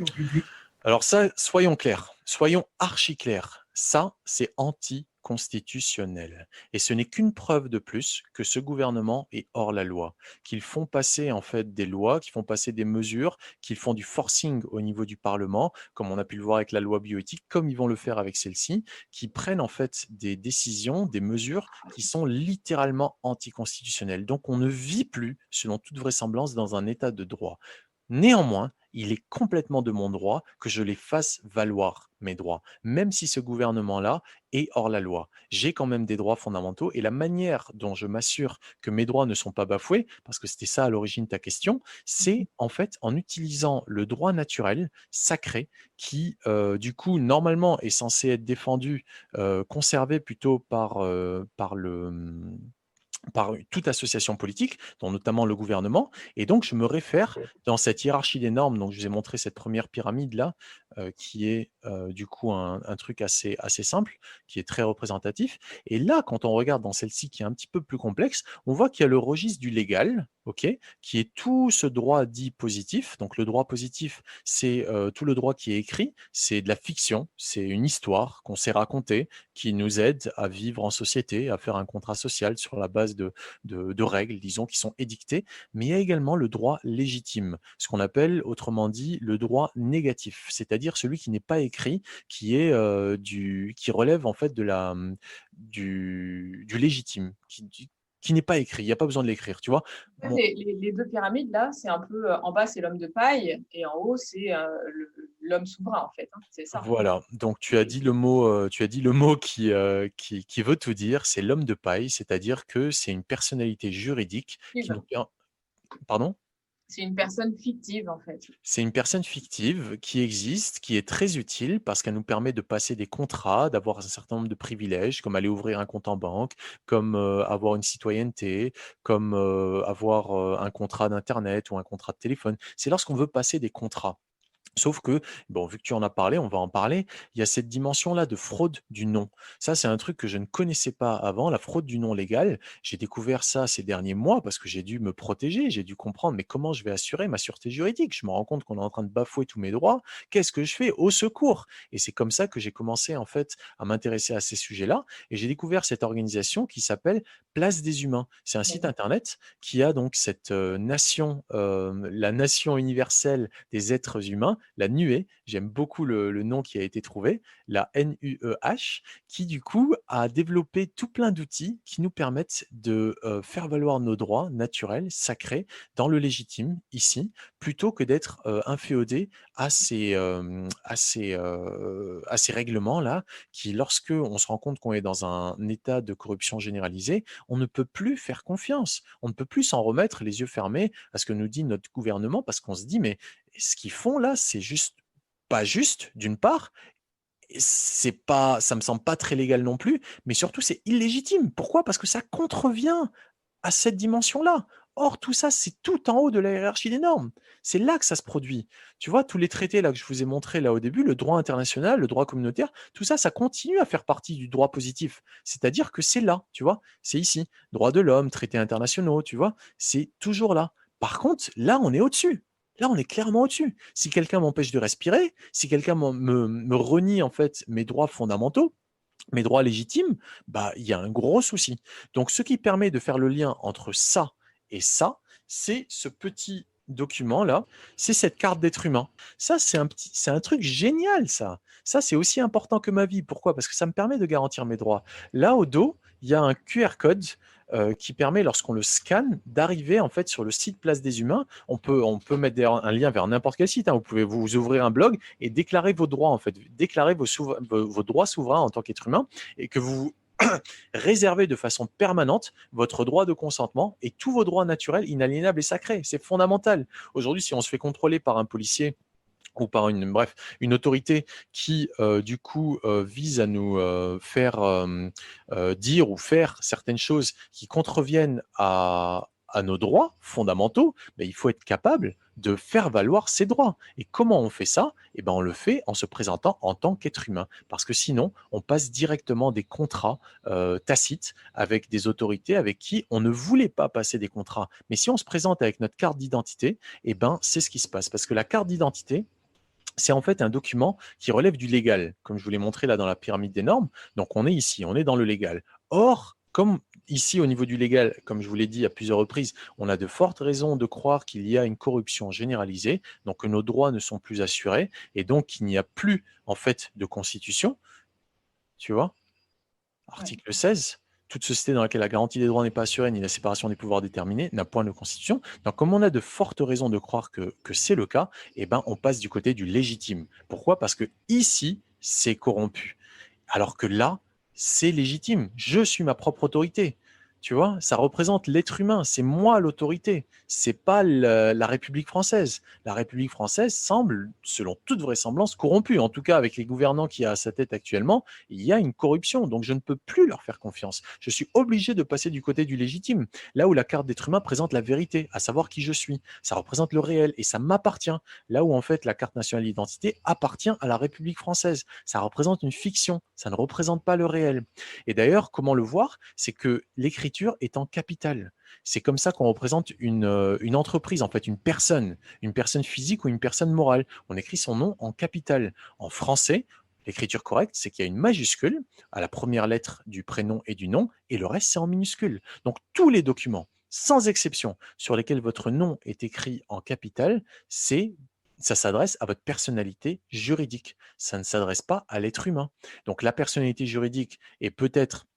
Alors ça, soyons clairs, soyons archi clairs. Ça, c'est anticonstitutionnel. Et ce n'est qu'une preuve de plus que ce gouvernement est hors la loi, qu'ils font passer en fait des lois, qu'ils font passer des mesures, qu'ils font du forcing au niveau du Parlement, comme on a pu le voir avec la loi bioéthique, comme ils vont le faire avec celle-ci, qui prennent en fait des décisions, des mesures qui sont littéralement anticonstitutionnelles. Donc on ne vit plus, selon toute vraisemblance, dans un état de droit. Néanmoins, il est complètement de mon droit que je les fasse valoir, mes droits, même si ce gouvernement-là est hors la loi. J'ai quand même des droits fondamentaux et la manière dont je m'assure que mes droits ne sont pas bafoués, parce que c'était ça à l'origine de ta question, c'est en fait en utilisant le droit naturel, sacré, qui du coup normalement est censé être défendu, conservé plutôt par toute association politique, dont notamment le gouvernement. Et donc, je me réfère dans cette hiérarchie des normes. Donc, je vous ai montré cette première pyramide-là, qui est du coup un truc assez simple, qui est très représentatif. Et là, quand on regarde dans celle-ci, qui est un petit peu plus complexe, on voit qu'il y a le registre du légal, qui est tout ce droit dit positif. Donc, le droit positif, c'est tout le droit qui est écrit, c'est de la fiction, c'est une histoire qu'on s'est racontée, qui nous aide à vivre en société, à faire un contrat social sur la base de règles, disons, qui sont édictées. Mais il y a également le droit légitime, ce qu'on appelle, autrement dit, le droit négatif, c'est-à-dire celui qui n'est pas écrit, qui relève en fait du légitime, qui n'est pas écrit, il n'y a pas besoin de l'écrire, tu vois. Bon. Les 2 pyramides, là, c'est un peu, en bas, c'est l'homme de paille, et en haut, c'est l'homme souverain, en fait. Hein, c'est ça. Voilà, donc tu as dit le mot qui veut tout dire, c'est l'homme de paille, c'est-à-dire que c'est une personnalité juridique qui nous permet... Pardon ? C'est une personne fictive, en fait. C'est une personne fictive qui existe, qui est très utile parce qu'elle nous permet de passer des contrats, d'avoir un certain nombre de privilèges, comme aller ouvrir un compte en banque, comme avoir une citoyenneté, comme avoir un contrat d'Internet ou un contrat de téléphone. C'est lorsqu'on veut passer des contrats. Sauf que, bon, vu que tu en as parlé, on va en parler, il y a cette dimension-là de fraude du nom. Ça, c'est un truc que je ne connaissais pas avant, la fraude du nom légal. J'ai découvert ça ces derniers mois parce que j'ai dû me protéger, j'ai dû comprendre, mais comment je vais assurer ma sûreté juridique? Je me rends compte qu'on est en train de bafouer tous mes droits. Qu'est-ce que je fais? Au secours! Et c'est comme ça que j'ai commencé, en fait, à m'intéresser à ces sujets-là. Et j'ai découvert cette organisation qui s'appelle Place des Humains. C'est un site internet qui a donc cette nation, la nation universelle des êtres humains, la NUE, j'aime beaucoup le nom qui a été trouvé, la NUEH, qui du coup a développé tout plein d'outils qui nous permettent de faire valoir nos droits naturels, sacrés, dans le légitime, ici, plutôt que d'être inféodés à ces règlements-là, qui lorsque on se rend compte qu'on est dans un état de corruption généralisée, on ne peut plus faire confiance, on ne peut plus s'en remettre les yeux fermés à ce que nous dit notre gouvernement, parce qu'on se dit, mais ce qu'ils font là, c'est juste pas juste, d'une part, ça me semble pas très légal non plus, mais surtout c'est illégitime. Pourquoi? Parce que ça contrevient à cette dimension-là. Or, tout ça, c'est tout en haut de la hiérarchie des normes. C'est là que ça se produit. Tu vois, tous les traités là que je vous ai montrés là au début, le droit international, le droit communautaire, tout ça, ça continue à faire partie du droit positif. C'est-à-dire que c'est là, tu vois, c'est ici. Droits de l'homme, traités internationaux, tu vois, c'est toujours là. Par contre, là, on est au-dessus. Là, on est clairement au-dessus. Si quelqu'un m'empêche de respirer, si quelqu'un me renie en fait mes droits fondamentaux, mes droits légitimes, bah il y a un gros souci. Donc, ce qui permet de faire le lien entre ça et ça, c'est ce petit document-là, c'est cette carte d'être humain. Ça, c'est un truc génial, ça. Ça, c'est aussi important que ma vie. Pourquoi? Parce que ça me permet de garantir mes droits. Là, au dos, il y a un QR code qui permet, lorsqu'on le scanne, d'arriver en fait sur le site Place des Humains. On peut mettre un lien vers n'importe quel site. Hein. Vous pouvez vous ouvrir un blog et déclarer vos droits, en fait, déclarer vos droits souverains en tant qu'être humain, et que vous réserver de façon permanente votre droit de consentement et tous vos droits naturels, inaliénables et sacrés. C'est fondamental. Aujourd'hui, si on se fait contrôler par un policier ou par une autorité qui, du coup, vise à nous faire dire ou faire certaines choses qui contreviennent à nos droits fondamentaux, il faut être capable de faire valoir ses droits. Et comment on fait ça? On le fait en se présentant en tant qu'être humain. Parce que sinon, on passe directement des contrats tacites avec des autorités avec qui on ne voulait pas passer des contrats. Mais si on se présente avec notre carte d'identité, c'est ce qui se passe. Parce que la carte d'identité, c'est en fait un document qui relève du légal, comme je vous l'ai montré là dans la pyramide des normes. Donc on est ici, on est dans le légal. Or, comme ici au niveau du légal, comme je vous l'ai dit à plusieurs reprises, on a de fortes raisons de croire qu'il y a une corruption généralisée, donc que nos droits ne sont plus assurés, et donc qu'il n'y a plus en fait de constitution, tu vois, article 16. Toute société dans laquelle la garantie des droits n'est pas assurée ni la séparation des pouvoirs déterminée n'a point de constitution. Donc, comme on a de fortes raisons de croire que c'est le cas, on passe du côté du légitime. Pourquoi? Parce que ici, c'est corrompu. Alors que là, c'est légitime. Je suis ma propre autorité. Tu vois, ça représente l'être humain. C'est moi l'autorité. C'est pas la République française. La République française semble, selon toute vraisemblance, corrompue. En tout cas, avec les gouvernants qui a à sa tête actuellement, il y a une corruption. Donc, je ne peux plus leur faire confiance. Je suis obligé de passer du côté du légitime. Là où la carte d'être humain présente la vérité, à savoir qui je suis. Ça représente le réel et ça m'appartient. Là où, en fait, la carte nationale d'identité appartient à la République française. Ça représente une fiction. Ça ne représente pas le réel. Et d'ailleurs, comment le voir? C'est que l'écriture est en capital. C'est comme ça qu'on représente une entreprise, en fait, une personne physique ou une personne morale. On écrit son nom en capital. En français, l'écriture correcte, c'est qu'il y a une majuscule à la première lettre du prénom et du nom, et le reste, c'est en minuscule. Donc, tous les documents, sans exception, sur lesquels votre nom est écrit en capital, ça s'adresse à votre personnalité juridique. Ça ne s'adresse pas à l'être humain. Donc, la personnalité juridique a peut-être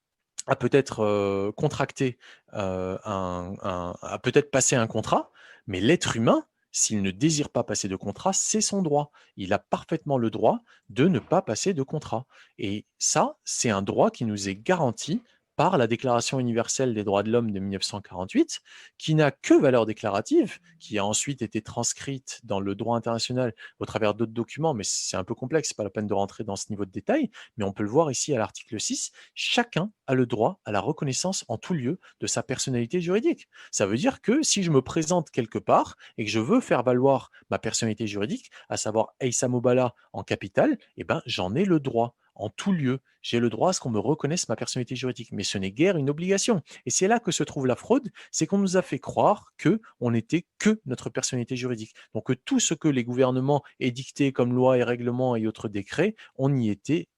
contracté, a peut-être passé un contrat, mais l'être humain, s'il ne désire pas passer de contrat, c'est son droit. Il a parfaitement le droit de ne pas passer de contrat. Et ça, c'est un droit qui nous est garanti par la Déclaration universelle des droits de l'homme de 1948, qui n'a que valeur déclarative, qui a ensuite été transcrite dans le droit international au travers d'autres documents, mais c'est un peu complexe, c'est pas la peine de rentrer dans ce niveau de détail, mais on peut le voir ici à l'article 6, chacun a le droit à la reconnaissance en tout lieu de sa personnalité juridique. Ça veut dire que si je me présente quelque part et que je veux faire valoir ma personnalité juridique, à savoir Aïssa Mobala en capitale, j'en ai le droit. En tout lieu, j'ai le droit à ce qu'on me reconnaisse ma personnalité juridique, mais ce n'est guère une obligation. Et c'est là que se trouve la fraude, c'est qu'on nous a fait croire qu'on n'était que notre personnalité juridique. Donc que tout ce que les gouvernements édictaient comme loi et règlements et autres décrets, on y était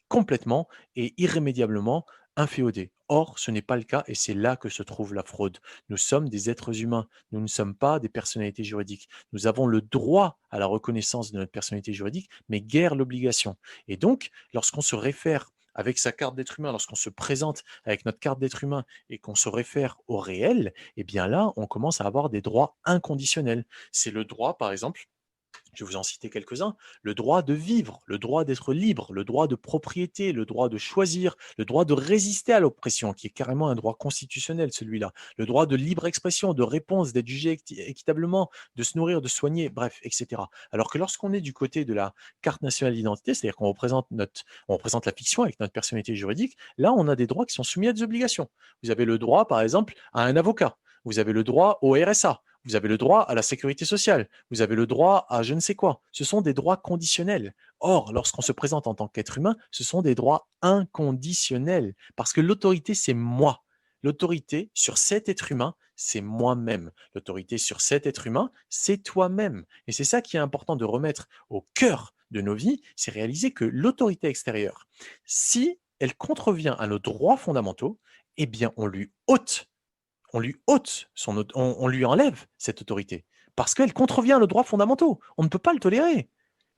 complètement et irrémédiablement inféodé. Or, ce n'est pas le cas et c'est là que se trouve la fraude. Nous sommes des êtres humains, nous ne sommes pas des personnalités juridiques. Nous avons le droit à la reconnaissance de notre personnalité juridique, mais guère l'obligation. Et donc, lorsqu'on se réfère avec sa carte d'être humain, lorsqu'on se présente avec notre carte d'être humain et qu'on se réfère au réel, là, on commence à avoir des droits inconditionnels. C'est le droit, par exemple, je vais vous en citer quelques-uns, le droit de vivre, le droit d'être libre, le droit de propriété, le droit de choisir, le droit de résister à l'oppression, qui est carrément un droit constitutionnel, celui-là, le droit de libre expression, de réponse, d'être jugé équitablement, de se nourrir, de soigner, bref, etc. Alors que lorsqu'on est du côté de la carte nationale d'identité, c'est-à-dire qu'on représente la fiction avec notre personnalité juridique, là, on a des droits qui sont soumis à des obligations. Vous avez le droit, par exemple, à un avocat. Vous avez le droit au RSA. Vous avez le droit à la sécurité sociale, vous avez le droit à je ne sais quoi. Ce sont des droits conditionnels. Or, lorsqu'on se présente en tant qu'être humain, ce sont des droits inconditionnels. Parce que l'autorité, c'est moi. L'autorité sur cet être humain, c'est moi-même. L'autorité sur cet être humain, c'est toi-même. Et c'est ça qui est important de remettre au cœur de nos vies, c'est réaliser que l'autorité extérieure, si elle contrevient à nos droits fondamentaux, on lui ôte on lui enlève cette autorité parce qu'elle contrevient à nos droits fondamentaux. On ne peut pas le tolérer.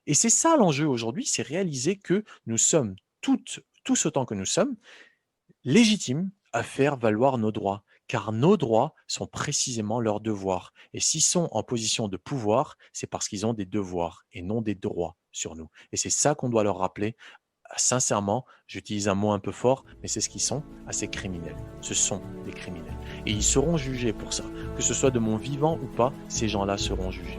Et c'est ça l'enjeu aujourd'hui, c'est réaliser que nous sommes tous autant que nous sommes légitimes à faire valoir nos droits, car nos droits sont précisément leurs devoirs. Et s'ils sont en position de pouvoir, c'est parce qu'ils ont des devoirs et non des droits sur nous. Et c'est ça qu'on doit leur rappeler sincèrement, j'utilise un mot un peu fort, mais c'est ce qu'ils sont, assez criminels. Ce sont des criminels. Et ils seront jugés pour ça. Que ce soit de mon vivant ou pas, ces gens-là seront jugés.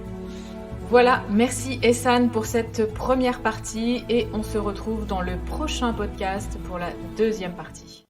Voilà, merci Ehsan pour cette première partie et on se retrouve dans le prochain podcast pour la deuxième partie.